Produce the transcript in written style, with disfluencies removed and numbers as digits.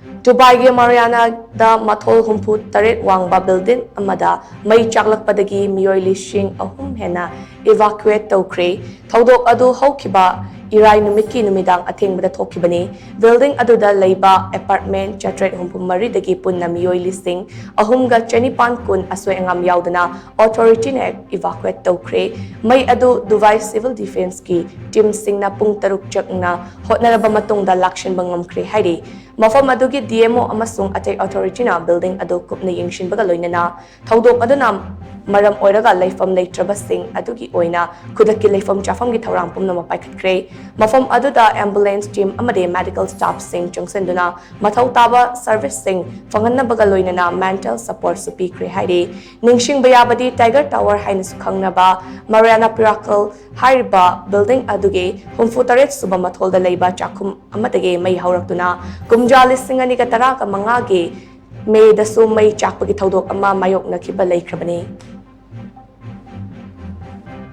Dubai ge Mariana da Mathol humpu taret Wangba building amada Mei Chaklakpadagi Meeoi lishing Henna evacuate Toukhre Thodok adu haukiba Irai numiki numidang athengbada thokibani building aduda leiba apartment chatret humpu mari dagi punna Meeoi listing ahumga chanipan kun aswai angam yaudana authority ne evacuate Toukhre Mei adu Dubai civil defense ki team singna pung taruk chakna hotnaraba matungda lakshin bangamkre hairi Mafam adugi DMO amasung atay authority na building adu kupna yengshin baga loinana thodok aduna maram oiraga leifam leitraba sing adugi oina kudaki leifam chafam gi thorang pumna mapaikhatre mafam aduda ambulance team amade medical staff sing chongsenduna mathau taba service sing fanganna baga loinana mental support supi kre hairi ningsing bayabadi tiger tower haina sukhangnaba Mariana Miracle hairiba building adugi humfutaret suba mathol da leiba chakhum amadage mai haurakuna kumjali singani ka tara ka mangage Mei da Mei Chaklakpadagi Thodok ama mayok na kiba leikrabani